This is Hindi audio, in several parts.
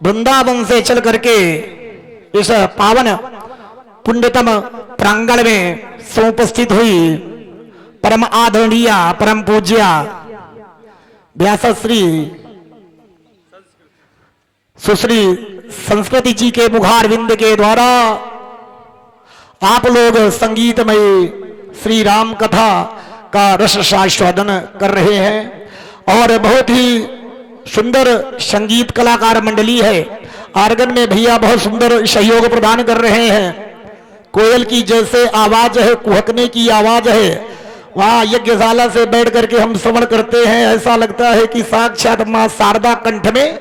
वृंदावन से चल करके इस पावन पुण्यतम प्रांगण में समुपस्थित हुई परम आदरणीय परम पूज्य व्यासश्री सुश्री संस्कृति जी के मुखारविंद के द्वारा आप लोग संगीतमय श्री राम कथा का रस आस्वादन कर रहे हैं और बहुत ही सुंदर संगीत कलाकार मंडली है। आर्गन में भैया बहुत सुंदर सहयोग प्रदान कर रहे हैं। कोयल की जैसे आवाज है, कुहकने की आवाज है, वहां यज्ञशाला से बैठ करके हम श्रवण करते हैं, ऐसा लगता है कि साक्षात मां शारदा कंठ में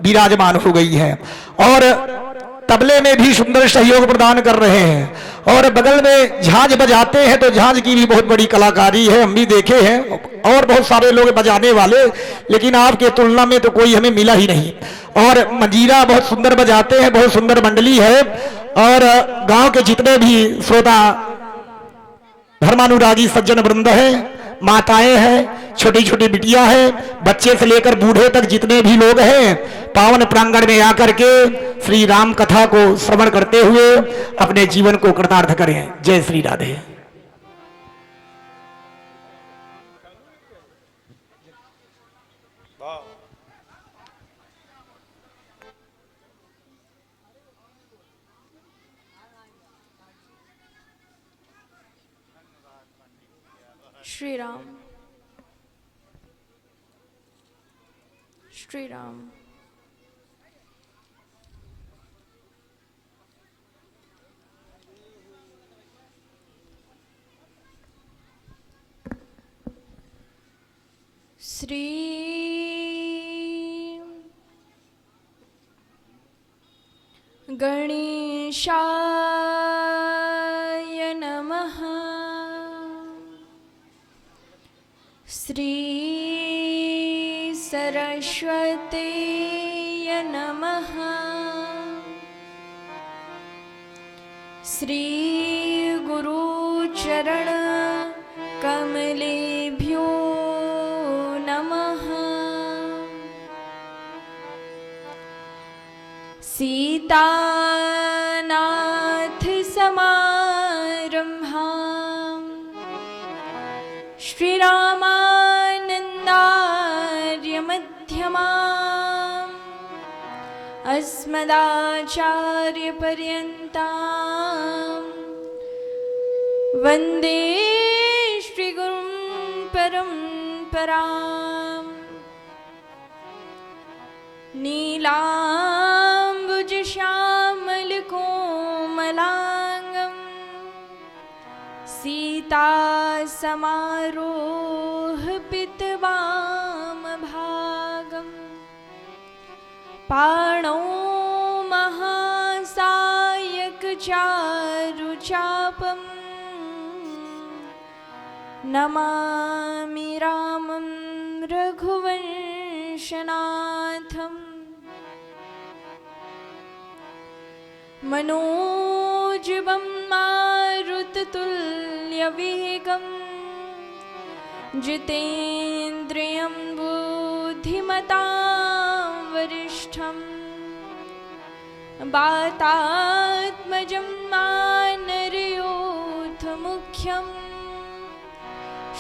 विराजमान हो गई है। और तबले में भी सुंदर सहयोग प्रदान कर रहे हैं और बगल में झांझ बजाते हैं, तो झांझ की भी बहुत बड़ी कलाकारी है, हम भी देखे हैं और बहुत सारे लोग बजाने वाले, लेकिन आपके तुलना में तो कोई हमें मिला ही नहीं। और मंजीरा बहुत सुंदर बजाते हैं, बहुत सुंदर मंडली है। और गांव के जितने भी श्रोता धर्मानुरागी सज्जन वृंद है, माताएं हैं, छोटी छोटी बिटिया है, बच्चे से लेकर बूढ़े तक जितने भी लोग हैं, पावन प्रांगण में आकर के श्री राम कथा को श्रवण करते हुए अपने जीवन को कृतार्थ करें। जय श्री राधे। श्री राम श्री राम। श्री गणेशाय नमः। श्री सरस्वतीय नमः। श्री गुरुचरण कमलेभ्यो नमः। सीतानाथ समारम्भां श्रीरामानन्दार्य मध्यमाम् अस्मदाचार्यपर्यन्तां वन्दे श्रीगुरुं परम्पराम्। नीलाम्बुजश्यामलकोमलाङ्गं सीतासमारोहपितवामभागं पाणौ महासायकचारुचापं नमामि रामं रघुवंशनाथम्। मनोजवं मारुततुल्यवेगं जितेन्द्रियं बुद्धिमतां वरिष्ठं वातात्मजं मानरयोथमुख्यं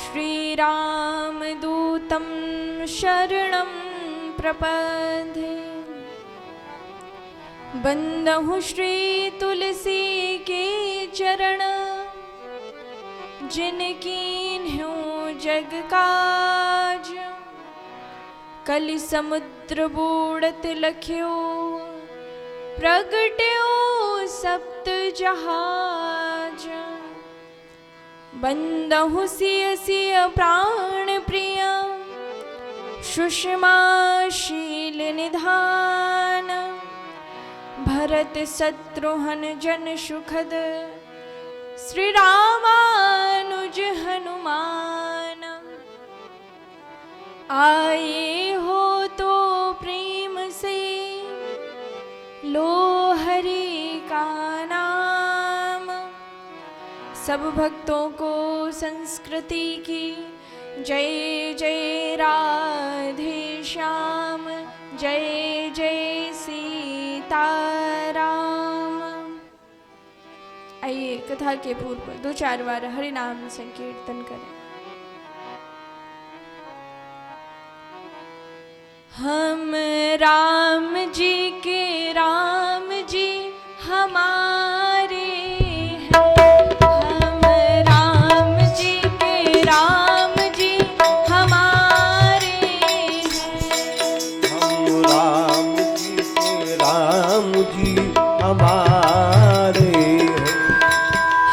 श्रीरामदूतं शरणं प्रपद्ये। बंदहु श्री तुलसी के चरण जिनकीन्ह्यो जग काज। कलि समुद्र बूढ़त लख्यो प्रगट्यो सप्त जहाज। बंदहु सिय सिय प्राण प्रिय सुषमा शील निधान। भरत शत्रुघ्न जन सुखद श्री रामानुज हनुमान। आए हो तो प्रेम से लो हरि का नाम। सब भक्तों को संस्कृति की जय जय राधे श्याम, जय जय श्री सीताराम। आइए कथा के पूर्व 2-4 बार हरि नाम संकीर्तन करें। हम राम जी के राम जी हमारे हैं। हम राम जी के राम जी हमारे हैं। हम राम जी के राम जी हमारे हैं।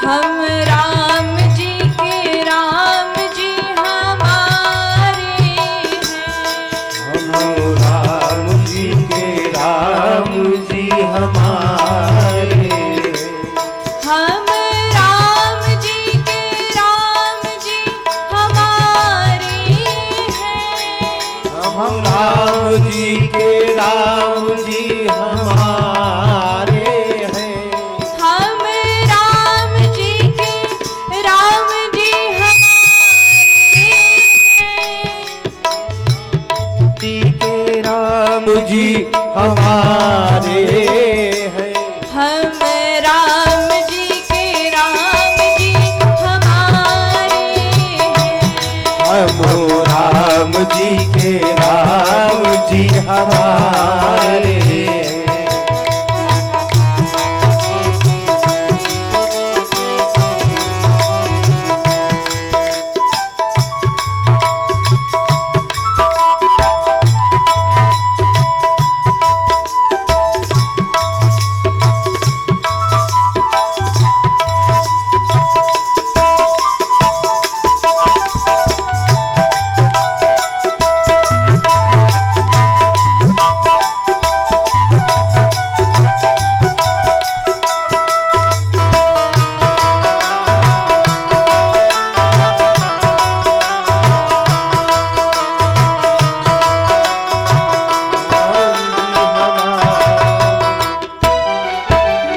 हम राम जी के राम जी हमारे हैं। हम राम जी के राम जी हमारे हैं। हम राम जी के राम जी हमारे हैं। हम राम जी के राम जी हमारे हैं। हम राम जी के राम जी हमारे हैं। जी के राम जी हमारे हैं। हम राम जी के राम जी हमारे हैं। हम राम जी के राम जी हमारे हैं।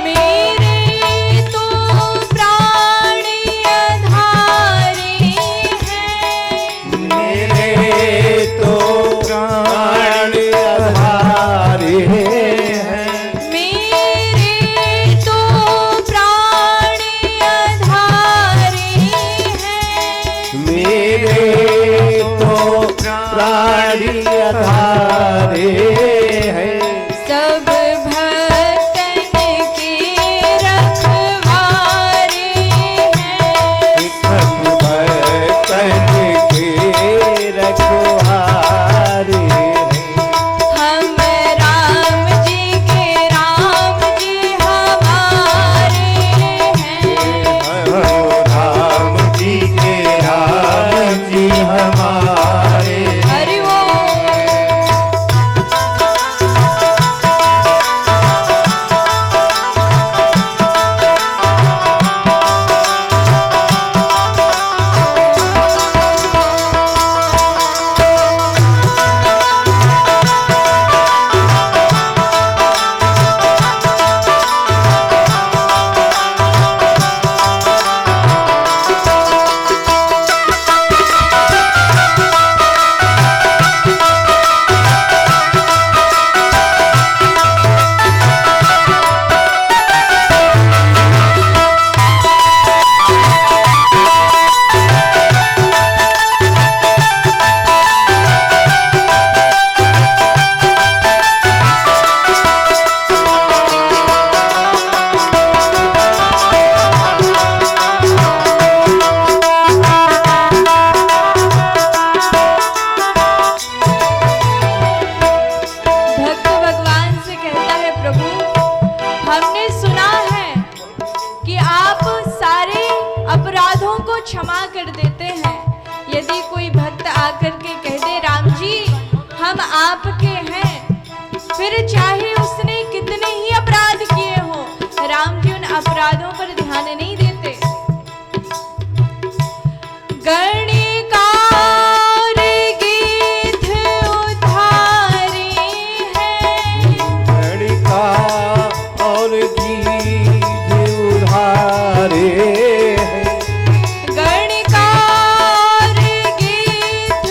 मेरे तो प्राण आधारे हैं। मेरे तो प्राण आधारे हैं। मेरे तो प्राण आधारे हैं। मेरे तो प्राण आधारे हैं। सब भक्तन के रखवारे हैं। सब भक्तन के रखवारे हैं। हम राम जी के राम जी हमारे हैं। हम राम जी के राम जी हमारे हैं। हरि बोल। भक्त भगवान से कहता है, प्रभु हमने सुना है कि आप सारे अपराधों को क्षमा कर देते हैं। यदि कोई भक्त आकर के कह दे राम जी हम आपके हैं, फिर चाहे उसने कितने ही अपराध किए हो, राम जी उन अपराधों पर ध्यान नहीं देते। गणिकार गीत उधारे हैं। गणिका और गीत उधारे हैं। गणिकार गीत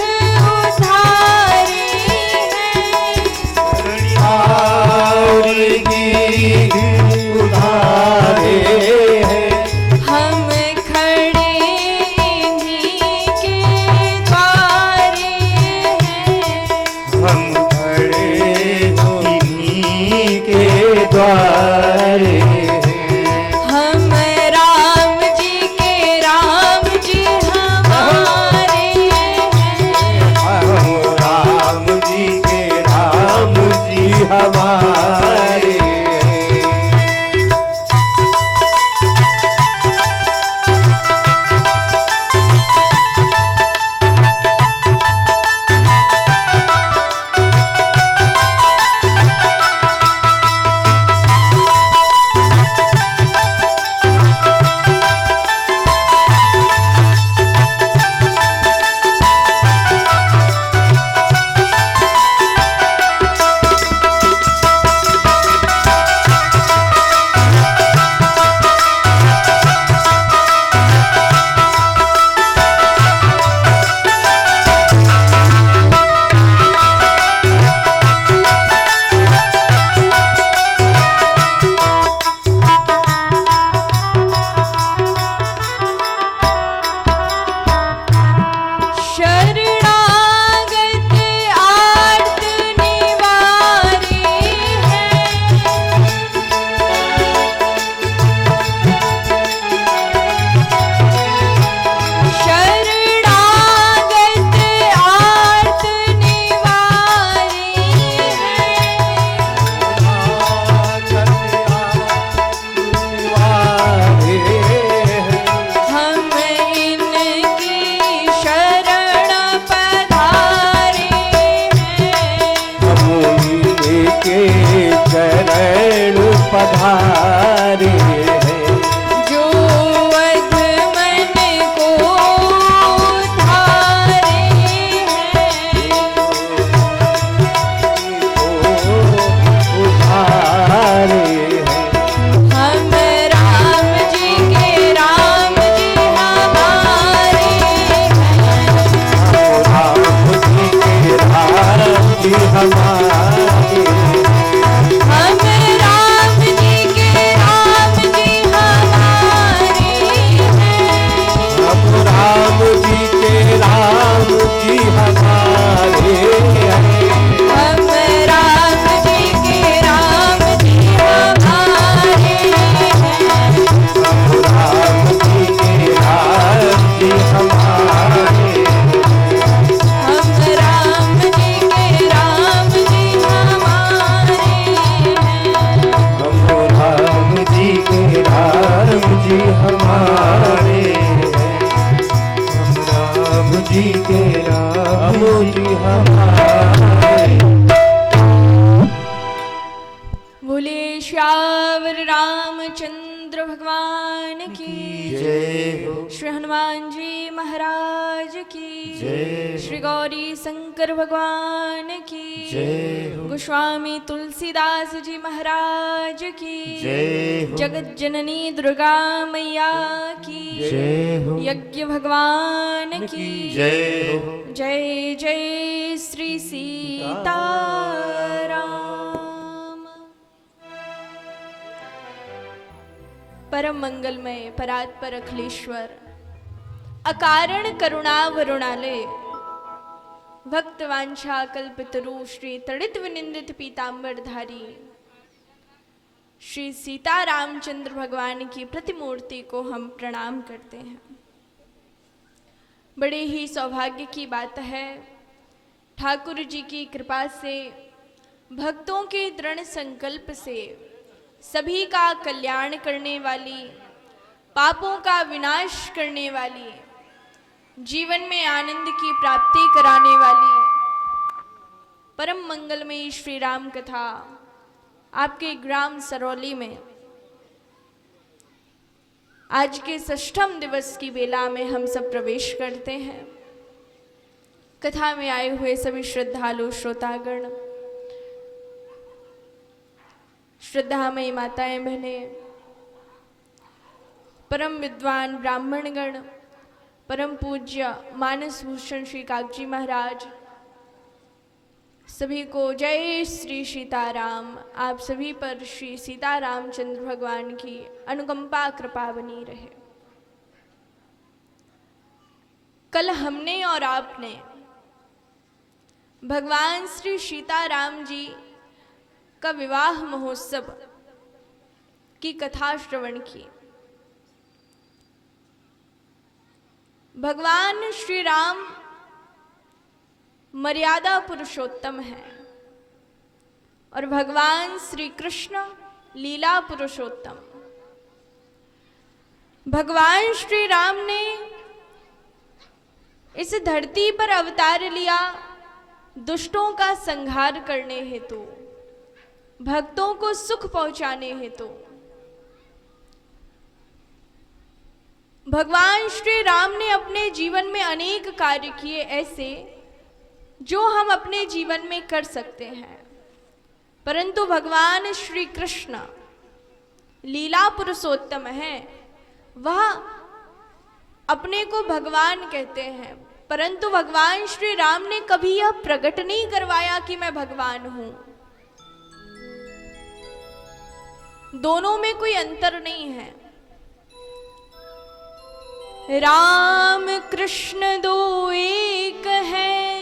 उधारे हैं। गणिका और गीत द्वारे हम राम जी के राम जी हमारे हैं। हम राम जी के राम जी हमारे पधारे हैं जो अध मन को धारे हैं। उधारे हैं हम राम जी के राम जी हमारे हैं। राम जी के राम जी हमारे हम राम जी के राम जी हमारे हैं। हम राम जी के राम जी हमारे हैं हम राम जी के राम जी हमारे हैं। राम जी के राम जी हमारे हम राम जी के राम जी हमारे हैं। हम राम जी के राम जी हमारे हैं हम राम जी के राम जी हमारे बोले श्यावर रामचंद्र भगवान की जय हो श्री हनुमान जी महाराज की जय श्री गौरी शंकर भगवान की जय हो गोस्वामी तुलसीदास जी महाराज की जय हो जगत जननी दुर्गा मैया की जय हो यज्ञ भगवान की जय हो जय जय श्री सीताराम। परम मंगलमय परात्पर अखिलेश्वर अकारण करुणा वरुणालय भक्त वांछा कल्पतरु श्री तड़ित विनिंदित पीतांबरधारी श्री सीता रामचंद्र भगवान की प्रतिमूर्ति को हम प्रणाम करते हैं। बड़े ही सौभाग्य की बात है, ठाकुर जी की कृपा से भक्तों के दृढ़ संकल्प से सभी का कल्याण करने वाली, पापों का विनाश करने वाली, जीवन में आनंद की प्राप्ति कराने वाली परम मंगलमयी श्री राम कथा आपके ग्राम सरौली में आज के षष्ठम दिवस की बेला में हम सब प्रवेश करते हैं। कथा में आए हुए सभी श्रद्धालु श्रोतागण, श्रद्धामयी माताएं बहनें, परम विद्वान ब्राह्मणगण, परम पूज्य मानस भूषण श्री कागजी महाराज, सभी को जय श्री सीताराम। आप सभी पर श्री सीता रामचंद्र भगवान की अनुकंपा कृपा बनी रहे। कल हमने और आपने भगवान श्री सीताराम जी का विवाह महोत्सव की कथा श्रवण की। भगवान श्री राम मर्यादा पुरुषोत्तम है और भगवान श्री कृष्ण लीला पुरुषोत्तम। भगवान श्री राम ने इस धरती पर अवतार लिया दुष्टों का संहार करने हेतु, भक्तों को सुख पहुंचाने हेतु। भगवान श्री राम ने अपने जीवन में अनेक कार्य किए ऐसे जो हम अपने जीवन में कर सकते हैं, परंतु भगवान श्री कृष्ण लीला पुरुषोत्तम है। वह अपने को भगवान कहते हैं, परंतु भगवान श्री राम ने कभी यह प्रकट नहीं करवाया कि मैं भगवान हूं। दोनों में कोई अंतर नहीं है। राम कृष्ण दो एक है,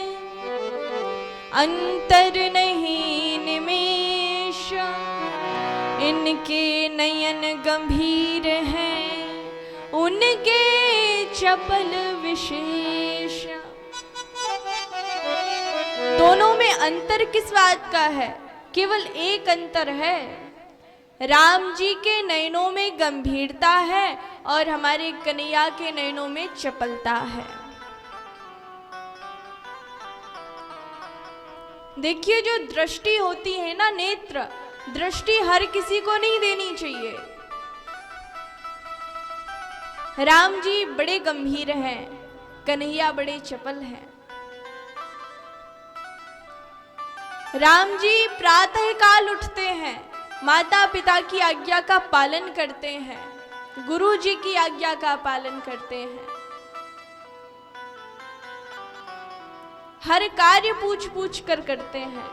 अंतर नहीं निमेष। इनके नयन गंभीर हैं, उनके चपल विशेष। दोनों में अंतर किस बात का है? केवल एक अंतर है, राम जी के नयनों में गंभीरता है और हमारे कन्हैया के नयनों में चपलता है। देखिए, जो दृष्टि होती है ना, नेत्र दृष्टि हर किसी को नहीं देनी चाहिए। राम जी बड़े गंभीर हैं, कन्हैया बड़े चपल हैं। राम जी प्रातः काल उठते हैं, माता पिता की आज्ञा का पालन करते हैं, गुरु जी की आज्ञा का पालन करते हैं। हर कार्य पूछ पूछ कर करते हैं।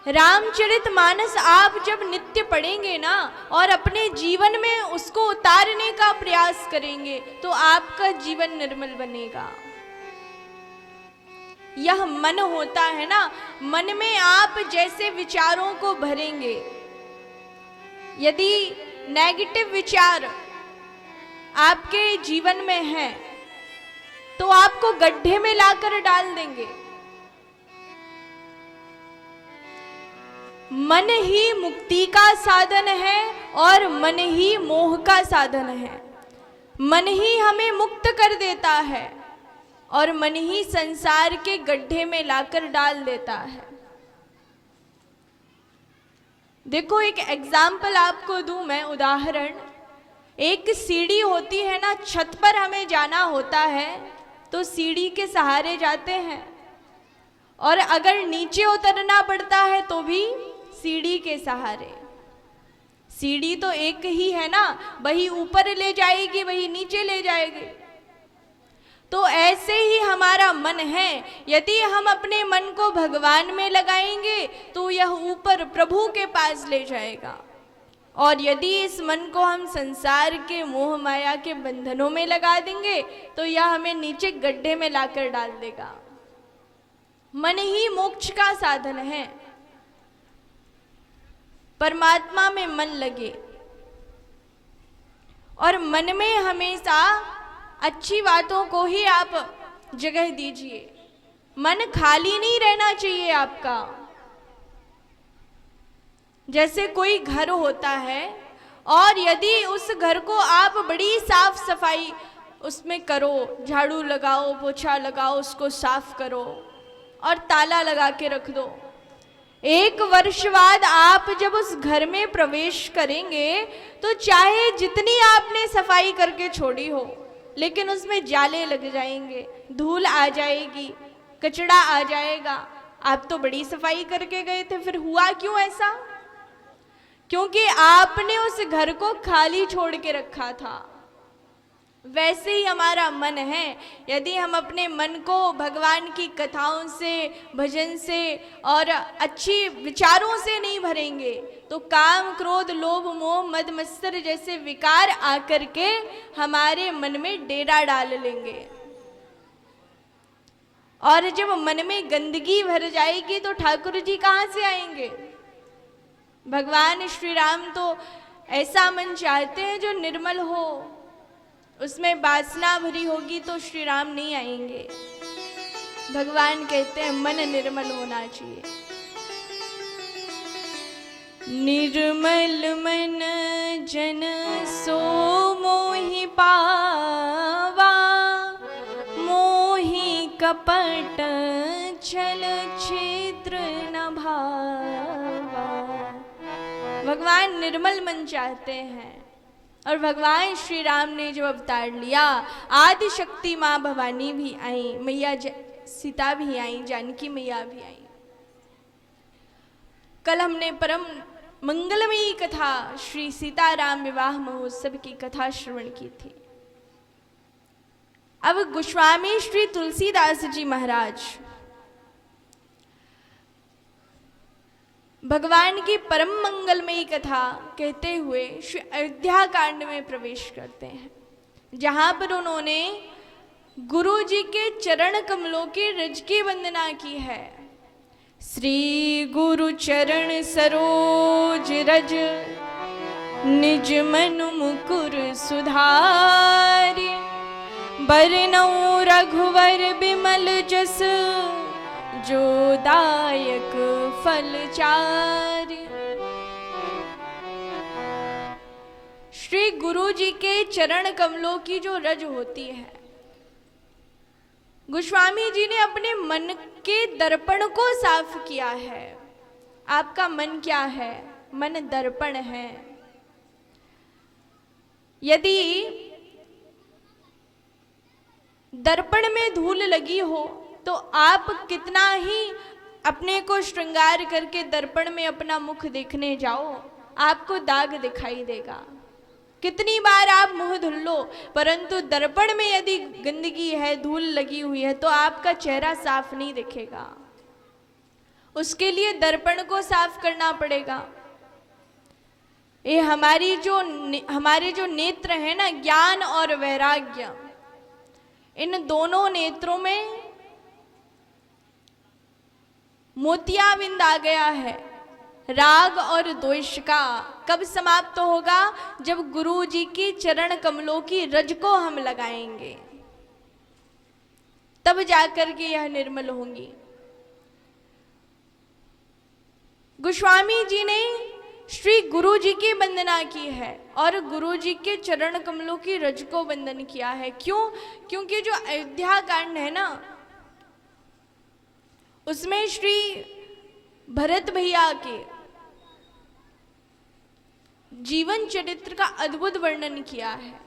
रामचरितमानस आप जब नित्य पढ़ेंगे ना और अपने जीवन में उसको उतारने का प्रयास करेंगे तो आपका जीवन निर्मल बनेगा। यह मन होता है ना, मन में आप जैसे विचारों को भरेंगे, यदि नेगेटिव विचार आपके जीवन में है तो आपको गड्ढे में लाकर डाल देंगे। मन ही मुक्ति का साधन है और मन ही मोह का साधन है। मन ही हमें मुक्त कर देता है और मन ही संसार के गड्ढे में लाकर डाल देता है। देखो, एक एग्जाम्पल आपको दूं मैं, उदाहरण। एक सीढ़ी होती है ना, छत पर हमें जाना होता है तो सीढ़ी के सहारे जाते हैं, और अगर नीचे उतरना पड़ता है तो भी सीढ़ी के सहारे। सीढ़ी तो एक ही है ना, वही ऊपर ले जाएगी, वही नीचे ले जाएगी। तो ऐसे ही हमारा मन है, यदि हम अपने मन को भगवान में लगाएंगे तो यह ऊपर प्रभु के पास ले जाएगा, और यदि इस मन को हम संसार के मोह माया के बंधनों में लगा देंगे तो यह हमें नीचे गड्ढे में लाकर डाल देगा। मन ही मोक्ष का साधन है। परमात्मा में मन लगे और मन में हमेशा अच्छी बातों को ही आप जगह दीजिए। मन खाली नहीं रहना चाहिए आपका। जैसे कोई घर होता है और यदि उस घर को आप बड़ी साफ सफाई उसमें करो, झाड़ू लगाओ, पोछा लगाओ, उसको साफ करो और ताला लगा के रख दो, 1 वर्ष बाद आप जब उस घर में प्रवेश करेंगे तो चाहे जितनी आपने सफाई करके छोड़ी हो, लेकिन उसमें जाले लग जाएंगे, धूल आ जाएगी, कचड़ा आ जाएगा। आप तो बड़ी सफाई करके गए थे, फिर हुआ क्यों ऐसा? क्योंकि आपने उस घर को खाली छोड़ के रखा था। वैसे ही हमारा मन है, यदि हम अपने मन को भगवान की कथाओं से, भजन से और अच्छी विचारों से नहीं भरेंगे तो काम, क्रोध, लोभ, मोह, मद, मत्सर जैसे विकार आकर के हमारे मन में डेरा डाल लेंगे। और जब मन में गंदगी भर जाएगी तो ठाकुर जी कहाँ से आएंगे? भगवान श्री राम तो ऐसा मन चाहते हैं जो निर्मल हो, उसमें वासना भरी होगी तो श्री राम नहीं आएंगे। भगवान कहते हैं मन निर्मल होना चाहिए। निर्मल मन जन सो मोहि पावा, मोहि कपट छल छिद्र न भावा। भगवान निर्मल मन चाहते हैं। और भगवान श्री राम ने जो अवतार लिया, आदि शक्ति माँ भवानी भी आई, मैया सीता भी आई, जानकी मैया भी आई। कल हमने परम मंगलमयी कथा श्री सीताराम विवाह महोत्सव की कथा श्रवण की थी। अब गोस्वामी श्री तुलसीदास जी महाराज भगवान की परम मंगलमयी कथा कहते हुए श्री अयोध्या कांड में प्रवेश करते हैं, जहां पर उन्होंने गुरु जी के चरण कमलों की रज की वंदना की है। श्री गुरु चरण सरोज रज, निज मनु मुकुर सुधारि। बरनउँ रघुवर बिमल जस, जो दायक फल चारि। श्री गुरु जी के चरण कमलों की जो रज होती है, गोस्वामी जी ने अपने मन के दर्पण को साफ किया है। आपका मन क्या है? मन दर्पण है। यदि दर्पण में धूल लगी हो तो आप कितना ही अपने को श्रृंगार करके दर्पण में अपना मुख देखने जाओ, आपको दाग दिखाई देगा। कितनी बार आप मुंह धुल लो, परंतु दर्पण में यदि गंदगी है, धूल लगी हुई है, तो आपका चेहरा साफ नहीं दिखेगा। उसके लिए दर्पण को साफ करना पड़ेगा। ये हमारे जो नेत्र है ना, ज्ञान और वैराग्य, इन दोनों नेत्रों में मोतियाबिंद आ गया है। राग और द्वेष का कब समाप्त होगा? जब गुरु जी की चरण कमलों की रज को हम लगाएंगे, तब जाकर के यह निर्मल होंगी। गोस्वामी जी ने श्री गुरु जी की वंदना की है और गुरु जी के चरण कमलों की रज को वंदन किया है। क्यों? क्योंकि जो अयोध्या कांड है ना, उसमें श्री भरत भैया के जीवन चरित्र का अद्भुत वर्णन किया है।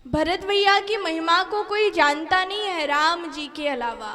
भरत भैया की महिमा को कोई जानता नहीं है राम जी के अलावा।